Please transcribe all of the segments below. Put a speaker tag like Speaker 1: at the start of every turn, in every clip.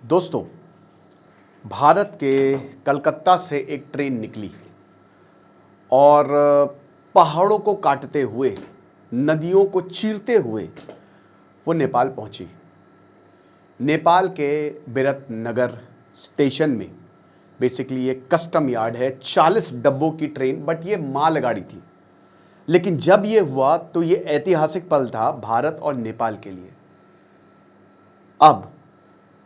Speaker 1: दोस्तों, भारत के कलकत्ता से एक ट्रेन निकली और पहाड़ों को काटते हुए, नदियों को चीरते हुए वो नेपाल पहुंची। नेपाल के बिरतनगर स्टेशन में बेसिकली ये कस्टम यार्ड है। 40 डब्बों की ट्रेन, बट ये मालगाड़ी थी। लेकिन जब ये हुआ तो ये ऐतिहासिक पल था भारत और नेपाल के लिए। अब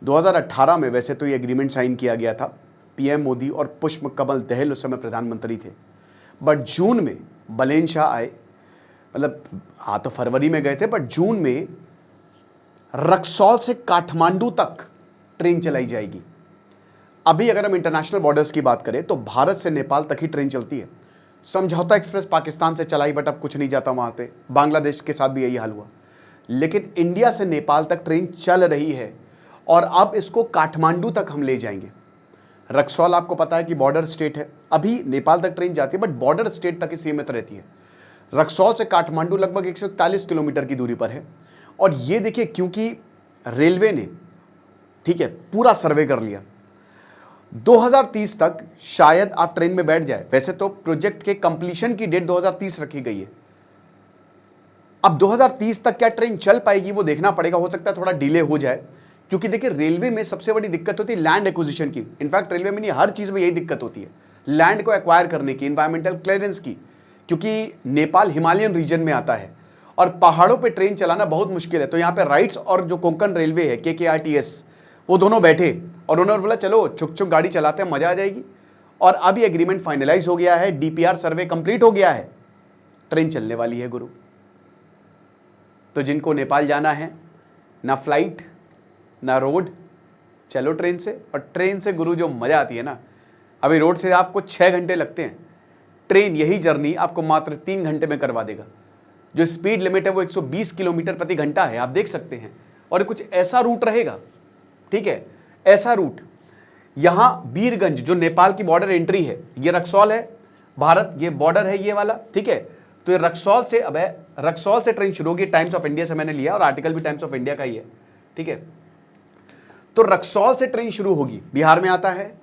Speaker 1: 2018 में वैसे तो ये एग्रीमेंट साइन किया गया था। पीएम मोदी और पुष्प कमल दहल उस समय प्रधानमंत्री थे। बट जून में बलेन शाह आए, मतलब तो फरवरी में गए थे, बट जून में रक्सौल से काठमांडू तक ट्रेन चलाई जाएगी। अभी अगर हम इंटरनेशनल बॉर्डर्स की बात करें तो भारत से नेपाल तक ही ट्रेन चलती है। समझौता एक्सप्रेस पाकिस्तान से चलाई, बट अब कुछ नहीं जाता वहां पे। बांग्लादेश के साथ भी यही हाल हुआ। लेकिन इंडिया से नेपाल तक ट्रेन चल रही है और अब इसको काठमांडू तक हम ले जाएंगे। रक्सौल आपको पता है कि बॉर्डर स्टेट है। अभी नेपाल तक ट्रेन जाती है, बट बॉर्डर स्टेट तक ही सीमित रहती है। रक्सौल से काठमांडू लगभग 141 किलोमीटर की दूरी पर है। और ये देखिए, क्योंकि रेलवे ने ठीक है पूरा सर्वे कर लिया, 2030 तक शायद आप ट्रेन में बैठ जाए। वैसे तो प्रोजेक्ट के कंप्लीशन की डेट 2030 रखी गई है। अब 2030 तक क्या ट्रेन चल पाएगी वो देखना पड़ेगा। हो सकता है थोड़ा डिले हो जाए, क्योंकि देखिए रेलवे में सबसे बड़ी दिक्कत होती है लैंड एक्विजिशन की। इनफैक्ट रेलवे में नहीं, हर चीज में यही दिक्कत होती है, लैंड को एक्वायर करने की, इन्वायरमेंटल क्लियरेंस की। क्योंकि नेपाल हिमालयन रीजन में आता है और पहाड़ों पे ट्रेन चलाना बहुत मुश्किल है। तो यहाँ पे राइट्स और जो कोंकण रेलवे है KKRTS, वो दोनों बैठे और उन्होंने बोला चलो छुक छुक गाड़ी चलाते हैं, मजा आ जाएगी। और अब ये एग्रीमेंट फाइनलाइज हो गया है, DPR सर्वे कंप्लीट हो गया है, ट्रेन चलने वाली है गुरु। तो जिनको नेपाल जाना है, ना फ्लाइट ना रोड, चलो ट्रेन से। और ट्रेन से गुरु जो मजा आती है ना, अभी रोड से आपको 6 घंटे लगते हैं, ट्रेन यही जर्नी आपको मात्र 3 घंटे में करवा देगा। जो स्पीड लिमिट है वो 120 किलोमीटर प्रति घंटा है, आप देख सकते हैं। और कुछ ऐसा रूट रहेगा, ठीक है, ऐसा रूट। यहां बीरगंज जो नेपाल की बॉर्डर एंट्री है, ये रक्सौल है भारत, ये बॉर्डर है ये वाला, ठीक है। तो ये रक्सौल से, अब रक्सौल से ट्रेन शुरू होगी। टाइम्स ऑफ इंडिया से मैंने लिया और आर्टिकल भी टाइम्स ऑफ इंडिया का ही है, ठीक है। तो रक्सौल से ट्रेन शुरू होगी, बिहार में आता है।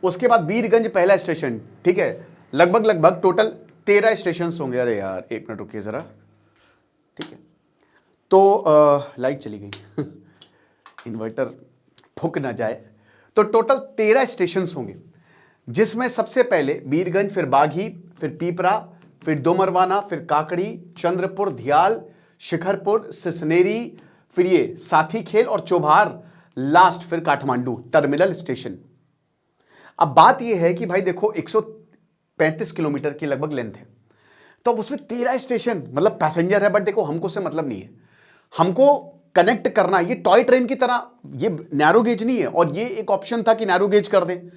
Speaker 1: उसके बाद बीरगंज पहला स्टेशन, ठीक है। लगभग टोटल 13 स्टेशन होंगे। अरे यार एक मिनट रुकिए जरा, ठीक है। तो लाइट चली गई इन्वर्टर फूक ना जाए। तो टोटल 13 स्टेशन होंगे, जिसमें सबसे पहले बीरगंज, फिर बाघी, फिर पीपरा, फिर दोमरवाना, फिर काकड़ी, चंद्रपुर, ध्याल, शिखरपुर, सिसनेरी, फिर ये साथी खेल और चोभार, लास्ट फिर काठमांडू टर्मिनल स्टेशन। अब बात यह है कि भाई देखो 135 किलोमीटर की लगभग लेंथ है, तो अब उसमें 13 स्टेशन, मतलब पैसेंजर है, बट देखो हमको से मतलब नहीं है। हमको कनेक्ट करना, ये टॉय ट्रेन की तरह, ये नैरो गेज नहीं है। और ये एक ऑप्शन था कि नैरो गेज कर दें,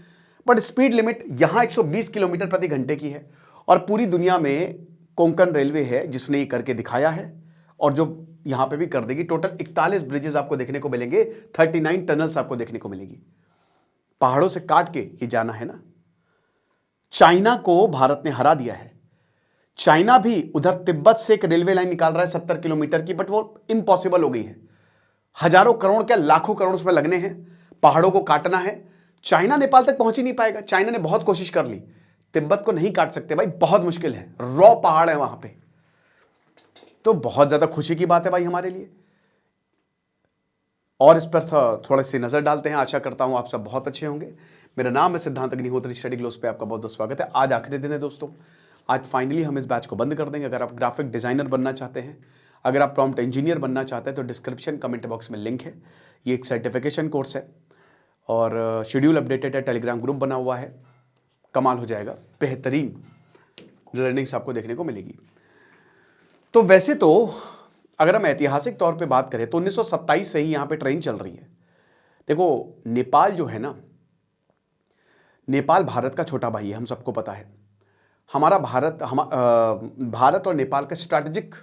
Speaker 1: बट स्पीड लिमिट यहां 120 किलोमीटर प्रति घंटे की है। और पूरी दुनिया में कोंकण रेलवे है जिसने ये करके दिखाया है, और जो यहां पे भी कर देगी। टोटल 41 ब्रिजेस आपको देखने को मिलेंगे, 39 टनल्स आपको देखने को मिलेगी। पहाड़ों से काट के ये जाना है ना। चाइना को भारत ने हरा दिया है। चाइना भी उधर तिब्बत से एक रेलवे लाइन निकाल रहा है 70 किलोमीटर की, बट वो इम्पॉसिबल हो गई है। हजारों करोड़ क्या लाखों करोड़ उसमें लगने हैं, पहाड़ों को काटना है। चाइना नेपाल तक पहुंच ही नहीं पाएगा। चाइना ने बहुत कोशिश कर ली, तिब्बत को नहीं काट सकते भाई, बहुत मुश्किल है, रॉ पहाड़ है वहां पे। तो बहुत ज्यादा खुशी की बात है भाई हमारे लिए। और इस पर थोड़ी सी नजर डालते हैं। आशा करता हूं आप सब बहुत अच्छे होंगे। मेरा नाम है सिद्धांत अग्निहोत्री, स्टडी ग्लोस पे आपका बहुत बहुत स्वागत है। आज आखिरी दिन है दोस्तों, आज फाइनली हम इस बैच को बंद कर देंगे। अगर आप ग्राफिक डिजाइनर बनना चाहते हैं, अगर आप प्रॉम्प्ट इंजीनियर बनना चाहते हैं, तो डिस्क्रिप्शन कमेंट बॉक्स में लिंक है। ये एक सर्टिफिकेशन कोर्स है और शेड्यूल अपडेटेड है, टेलीग्राम ग्रुप बना हुआ है। कमाल हो जाएगा, बेहतरीन लर्निंग्स आपको देखने को मिलेगी। तो वैसे तो अगर हम ऐतिहासिक तौर पे बात करें तो 1927 से ही यहां पे ट्रेन चल रही है। देखो नेपाल जो है ना, नेपाल भारत का छोटा भाई है, हम सबको पता है। हमारा भारत और नेपाल का स्ट्रैटेजिक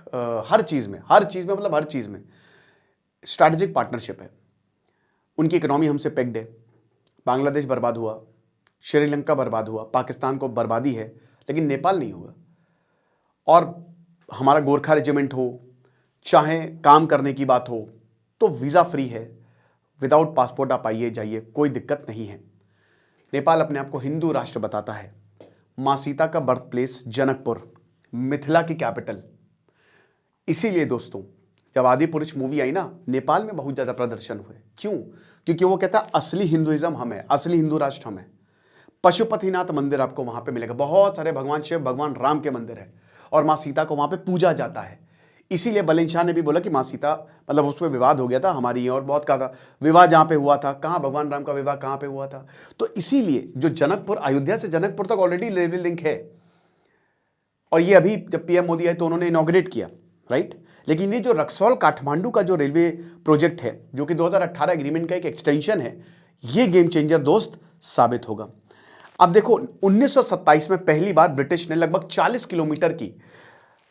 Speaker 1: हर चीज में मतलब हर चीज में स्ट्रैटेजिक पार्टनरशिप है। उनकी इकोनॉमी हमसे पेग्ड है। बांग्लादेश बर्बाद हुआ, श्रीलंका बर्बाद हुआ, पाकिस्तान को बर्बादी है, लेकिन नेपाल नहीं हुआ। और हमारा गोरखा रेजिमेंट हो, चाहे काम करने की बात हो, तो वीज़ा फ्री है, विदाउट पासपोर्ट आप आइए जाइए, कोई दिक्कत नहीं है। नेपाल अपने आप को हिंदू राष्ट्र बताता है। माँ सीता का बर्थ प्लेस जनकपुर, मिथिला की कैपिटल। इसीलिए दोस्तों जब आदि पुरुष मूवी आई ना, नेपाल में बहुत ज़्यादा प्रदर्शन हुए। क्यों? क्योंकि वो कहता है असली हिंदुइज्म हम है, असली हिंदू राष्ट्र हम है। पशुपतिनाथ मंदिर आपको वहाँ पे मिलेगा, बहुत सारे भगवान शिव भगवान राम के मंदिर है और माँ सीता को वहाँ पे पूजा जाता है। इसीलिए बलिन शाह ने भी बोला कि माँ सीता, मतलब उसमें विवाद हो गया था हमारी और बहुत कहा था, विवाह जहाँ पे हुआ था, कहाँ भगवान राम का विवाह कहाँ पे हुआ था। तो इसीलिए जो जनकपुर, अयोध्या से जनकपुर तक ऑलरेडी रेलवे लिंक है और ये अभी जब पीएम मोदी आए तो उन्होंने इनॉग्रेट किया, राइट। लेकिन ये जो रक्सौल काठमांडू का जो रेलवे प्रोजेक्ट है, जो कि 2018 एग्रीमेंट का एक एक्सटेंशन है, ये गेम चेंजर दोस्त साबित होगा। अब देखो 1927 में पहली बार ब्रिटिश ने लगभग 40 किलोमीटर की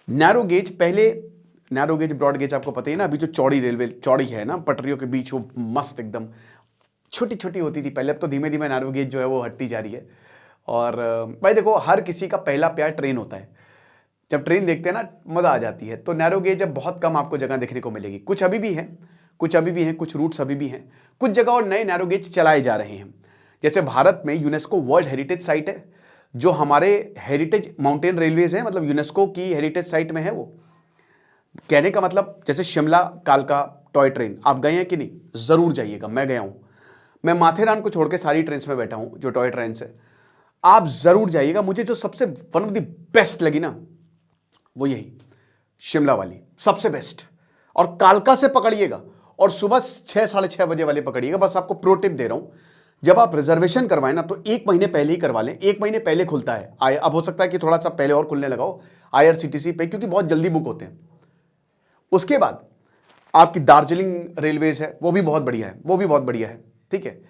Speaker 1: नैरो गेज, पहले नैरो गेज ब्रॉड गेज आपको पता ही ना, अभी जो चौड़ी रेलवे चौड़ी है ना पटरियों के बीच, वो मस्त एकदम छोटी छोटी होती थी पहले, अब तो धीमे धीमे नैरो गेज जो है वो हटती जा रही है। और भाई देखो हर किसी का पहला प्यार ट्रेन होता है, जब ट्रेन देखते हैं ना मज़ा आ जाती है। तो नैरो गेज अब बहुत कम आपको जगह देखने को मिलेगी, कुछ अभी भी हैं, कुछ रूट्स अभी भी हैं, कुछ जगह और नए नैरो गेज चलाए जा रहे हैं। जैसे भारत में यूनेस्को वर्ल्ड हेरिटेज साइट है, जो हमारे हेरिटेज माउंटेन रेलवेज हैं, मतलब यूनेस्को की हेरिटेज साइट में है वो। कहने का मतलब जैसे शिमला कालका टॉय ट्रेन, आप गए हैं कि नहीं? ज़रूर जाइएगा, मैं गया हूँ। मैं माथेरान को छोड़ के सारी ट्रेन में बैठा हूँ जो टॉय ट्रेन है, आप ज़रूर जाइएगा। मुझे जो सबसे वन ऑफ द बेस्ट लगी ना, वो यही शिमला वाली सबसे बेस्ट। और कालका से पकड़िएगा और सुबह 6 साढ़े 6 बजे वाले पकड़िएगा। बस आपको प्रो टिप दे रहा हूं, जब आप रिजर्वेशन करवाएं ना तो 1 महीने पहले ही करवा लें, 1 महीने पहले खुलता है। अब हो सकता है कि थोड़ा सा पहले और खुलने लगाओ IRCTC पे, क्योंकि बहुत जल्दी बुक होते हैं। उसके बाद आपकी दार्जिलिंग रेलवेज है, वो भी बहुत बढ़िया है, ठीक है।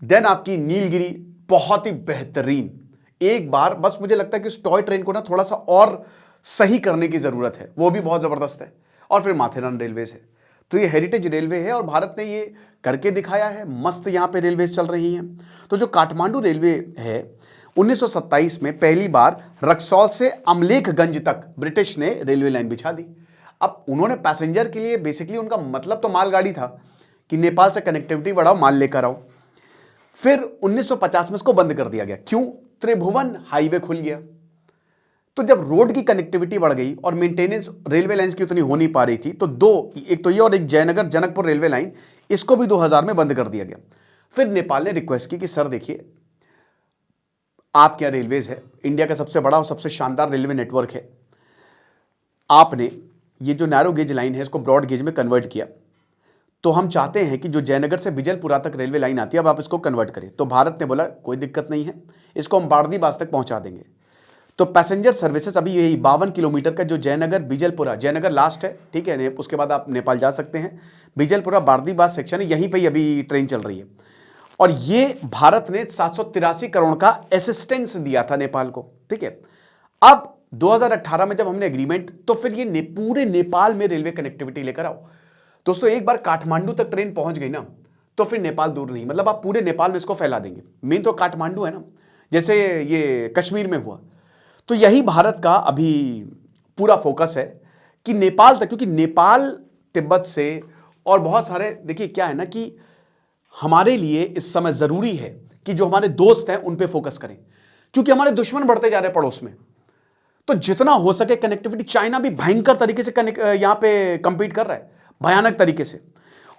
Speaker 1: देन आपकी नीलगिरी, बहुत ही बेहतरीन। एक बार बस मुझे लगता है कि उस टॉय ट्रेन को ना थोड़ा सा और सही करने की जरूरत है, वो भी बहुत जबरदस्त है। और फिर माथेरान रेलवेज है। तो ये हेरिटेज रेलवे है और भारत ने ये करके दिखाया है, मस्त यहाँ पे रेलवेज चल रही हैं। तो जो काठमांडू रेलवे है, 1927 में पहली बार रक्सौल से अमलेखगंज तक ब्रिटिश ने रेलवे लाइन बिछा दी। अब उन्होंने पैसेंजर के लिए, बेसिकली उनका मतलब तो मालगाड़ी था कि नेपाल से कनेक्टिविटी बढ़ाओ, माल लेकर आओ। फिर 1950 में इसको बंद कर दिया गया। क्यों? त्रिभुवन हाईवे खुल गया। तो जब रोड की कनेक्टिविटी बढ़ गई और मेंटेनेंस रेलवे लाइंस की उतनी हो नहीं पा रही थी, तो एक तो ये और एक जयनगर जनकपुर रेलवे लाइन, इसको भी 2000 में बंद कर दिया गया। फिर नेपाल ने रिक्वेस्ट की कि सर देखिए, आपके यहाँ रेलवेज है, इंडिया का सबसे बड़ा और सबसे शानदार रेलवे नेटवर्क है, आपने ये जो नैरो गेज लाइन है इसको ब्रॉड गेज में कन्वर्ट किया, तो हम चाहते हैं कि जो जयनगर से बिजलपुरा तक रेलवे लाइन आती है अब आप इसको कन्वर्ट करें। तो भारत ने बोला कोई दिक्कत नहीं है, इसको हम बार्दीबास तक पहुंचा देंगे। तो पैसेंजर सर्विसेज अभी यही 52 किलोमीटर का जो जयनगर बिजलपुरा, जयनगर लास्ट है, ठीक है, उसके बाद आप नेपाल जा सकते हैं, बिजलपुरा बार्दीबास सेक्शन है, यहीं पर ही अभी ट्रेन चल रही है। और ये भारत ने 783 करोड़ का असिस्टेंस दिया था नेपाल को, ठीक है। अब 2018 में जब हमने एग्रीमेंट, तो फिर ये पूरे नेपाल में रेलवे कनेक्टिविटी लेकर आओ। दोस्तों एक बार काठमांडू तक ट्रेन पहुंच गई ना, तो फिर नेपाल दूर नहीं, मतलब आप पूरे नेपाल में इसको फैला देंगे। मेन तो काठमांडू है ना, जैसे ये कश्मीर में हुआ। तो यही भारत का अभी पूरा फोकस है कि नेपाल तक, क्योंकि नेपाल तिब्बत से और बहुत सारे, देखिए क्या है ना कि हमारे लिए इस समय जरूरी है कि जो हमारे दोस्त हैं उन पे फोकस करें, क्योंकि हमारे दुश्मन बढ़ते जा रहे हैं पड़ोस में। तो जितना हो सके कनेक्टिविटी, चाइना भी भयंकर तरीके से यहां पे कंपीट कर रहा है, भयानक तरीके से।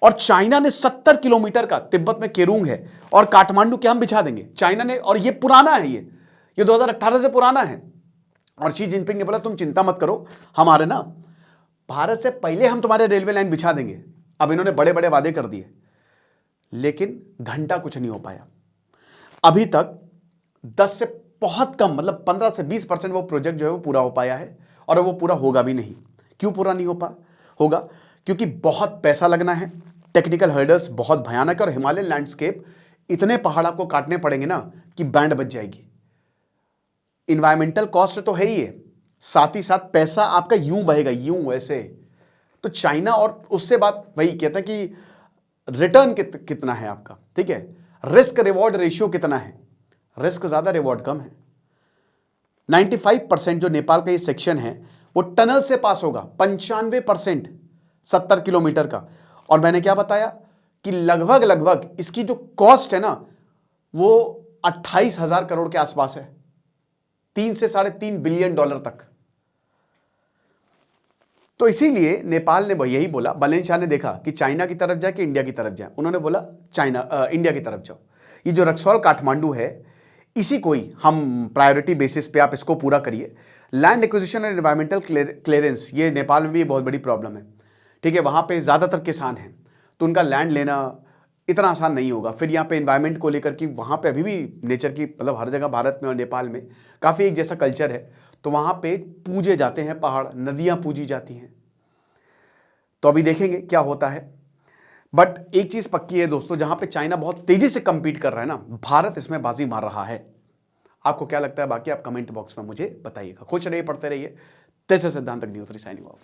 Speaker 1: और चाइना ने 70 किलोमीटर का, तिब्बत में केरुंग है और काठमांडू के हम बिछा देंगे चाइना ने, और ये पुराना है, ये 2018 से पुराना है। और शी जिनपिंग ने बोला तुम चिंता मत करो, हमारे ना भारत से पहले हम तुम्हारे रेलवे लाइन बिछा देंगे। अब इन्होंने बड़े बड़े वादे कर दिए, लेकिन घंटा कुछ नहीं हो पाया अभी तक। 10 से बहुत कम, मतलब 15 से 20% वो प्रोजेक्ट जो है वो पूरा हो पाया है, और वो पूरा होगा भी नहीं। क्यों पूरा नहीं होगा? क्योंकि बहुत पैसा लगना है, टेक्निकल हर्डल्स बहुत भयानक है, और हिमालयन लैंडस्केप इतने पहाड़ आपको काटने पड़ेंगे ना कि बैंड बच जाएगी। इन्वायरमेंटल कॉस्ट तो है ही है, साथ ही साथ पैसा आपका यूं बहेगा, यूं ऐसे। तो चाइना, और उससे बात वही कहता है कि रिटर्न कितना है आपका, ठीक है, रिस्क रिवॉर्ड रेशियो कितना है, रिस्क ज्यादा रिवॉर्ड कम है। 95% जो नेपाल का ये सेक्शन है वो टनल से पास होगा, 95% 70 किलोमीटर का। और मैंने क्या बताया कि लगभग लगभग इसकी जो कॉस्ट है ना वो 28,000 करोड़ के आसपास है, 3 से $3.5 बिलियन तक। तो इसीलिए नेपाल ने यही बोला, बलेन शाह ने देखा कि चाइना की तरफ जाए कि इंडिया की तरफ जाए, उन्होंने बोला इंडिया की तरफ जाओ। ये जो रक्सौल काठमांडू है इसी को ही हम प्रायोरिटी बेसिस पे आप इसको पूरा करिए। Land acquisition and environmental clearance, ये नेपाल में भी बहुत बड़ी प्रॉब्लम है, ठीक है। वहाँ पे ज़्यादातर किसान हैं तो उनका लैंड लेना इतना आसान नहीं होगा। फिर यहाँ पे एनवायरमेंट को लेकर कि वहाँ पे अभी भी नेचर की, मतलब हर जगह भारत में और नेपाल में काफ़ी एक जैसा कल्चर है, तो वहाँ पे पूजे जाते हैं पहाड़, नदियाँ पूजी जाती हैं। तो अभी देखेंगे क्या होता है। बट एक चीज़ पक्की है दोस्तों, जहाँ पे चाइना बहुत तेज़ी से compete कर रहा है ना, भारत इसमें बाजी मार रहा है। आपको क्या लगता है बाकी आप कमेंट बॉक्स में मुझे बताइएगा। खुश रहिए, पढ़ते रहिए। दिस इज सिद्धांत अग्निहोत्री साइनिंग ऑफ।